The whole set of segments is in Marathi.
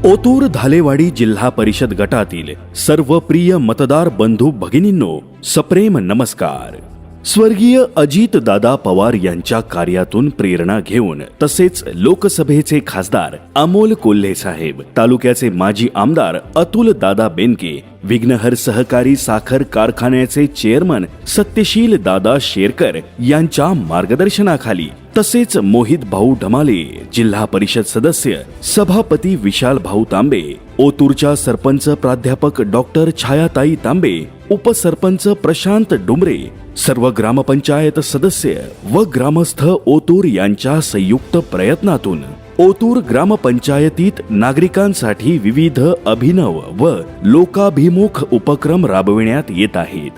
ओतूर धालेवाडी जिल्हा परिषद गटातील सर्व प्रिय मतदार बंधू भगिनींनो, सप्रेम नमस्कार। स्वर्गीय अजित दादा पवार यांच्या कार्यातून प्रेरणा घेऊन तसेच लोकसभेचे खासदार अमोल कोल्हे साहेब, तालुक्याचे माजी आमदार अतुल दादा बेनके, विघ्नहर सहकारी साखर कारखान्याचे चेअरमन सत्यशील दादा शेरकर यांच्या मार्गदर्शनाखाली तसेच मोहित भाऊ ढमाले, जिल्हा परिषद सदस्य सभापती विशाल भाऊ तांबे, ओतूरच्या सरपंच प्राध्यापक डॉक्टर छायाताई तांबे, उपसरपंच प्रशांत डुमरे, सर्व ग्रामपंचायत सदस्य व ग्रामस्थ ओतूर यांच्या संयुक्त प्रयत्नातून ओतूर ग्रामपंचायतीत नागरिकांसाठी विविध अभिनव व लोकाभिमुख उपक्रम राबविण्यात येत आहेत।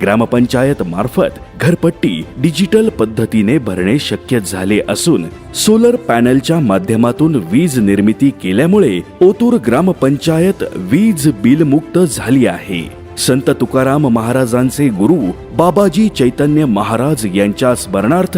ग्रामपंचायत मार्फत घरपट्टी डिजिटल पद्धतीने भरणे शक्य झाले असून सोलर पॅनलच्या माध्यमातून वीज निर्मिती केल्यामुळे ओतूर ग्रामपंचायत वीज बिल मुक्त झाली आहे। संत तुकाराम महाराजांचे गुरु बाबाजी चैतन्य महाराज यांच्या स्मरणार्थ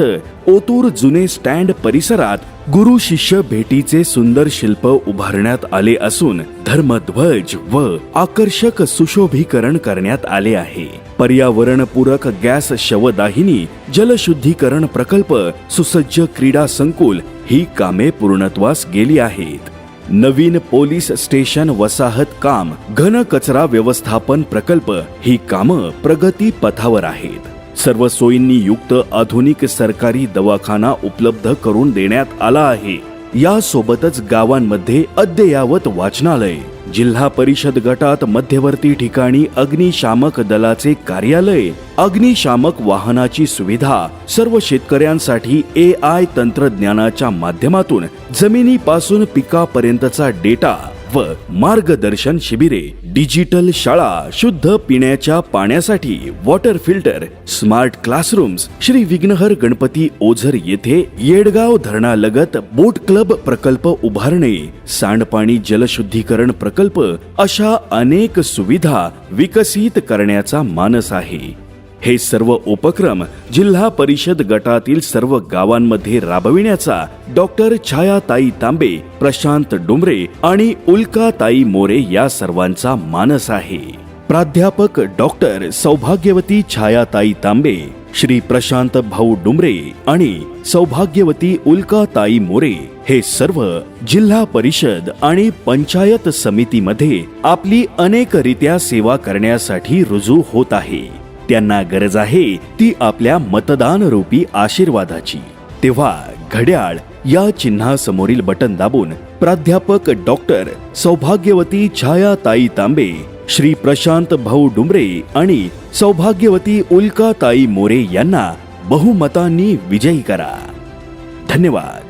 ओतूर जुने स्टँड परिसरात गुरु शिष्य भेटीचे सुंदर शिल्प उभारण्यात आले असून धर्मध्वज व आकर्षक सुशोभीकरण करण्यात आले आहे। पर्यावरणपूरक गॅस शवदाहिनी, जलशुद्धीकरण प्रकल्प, सुसज्ज क्रीडा संकुल ही कामे पूर्णत्वास गेली आहेत। नवीन पोलीस स्टेशन वसाहत काम, घन कचरा व्यवस्थापन प्रकल्प ही कामं प्रगती पथावर आहेत। सर्व सोयींनी युक्त आधुनिक सरकारी दवाखाना उपलब्ध करून देण्यात आला आहे। यासोबतच गावांमध्ये अद्ययावत वाचनालय, जिल्हा परिषद गटात मध्यवर्ती ठिकाणी अग्निशामक दलाचे कार्यालय, अग्निशामक वाहनाची सुविधा, सर्व शेतकऱ्यांसाठी AI तंत्रज्ञानाच्या माध्यमातून जमिनीपासून पिकापर्यंतचा डेटा व मार्गदर्शन शिबिरे, डिजिटल शाळा, शुद्ध पिण्याच्या पाण्यासाठी water filter, smart classrooms, Shri Vighnahar Ganpati Ozar येथे येडगाव धरणालगत बोट क्लब प्रकल्प उभारणे, सांडपाणी जलशुद्धीकरण प्रकल्प अशा अनेक सुविधा विकसित करण्याचा मानस आहे। हे सर्व उपक्रम जिल्हा परिषद गटातील सर्व गावांमध्ये राबविण्याचा डॉक्टर छायाताई तांबे, प्रशांत डुमरे आणि उल्काताई मोरे या सर्वांचा मानस आहे। प्राध्यापक डॉक्टर सौभाग्यवती छायाताई तांबे, श्री प्रशांत भाऊ डुमरे आणि सौभाग्यवती उल्काताई मोरे हे सर्व जिल्हा परिषद आणि पंचायत समितीमध्ये आपली अनेकरित्या सेवा करण्यासाठी रुजू होत आहे। त्यांना गरज आहे ती आपल्या मतदान रूपी आशीर्वादाची। तेव्हा घड्याळ या चिन्हासमोरील बटन दाबून प्राध्यापक डॉक्टर सौभाग्यवती छायाताई तांबे, श्री प्रशांत भाऊ डुमरे आणि सौभाग्यवती उल्काताई मोरे यांना बहुमतांनी विजयी करा। धन्यवाद।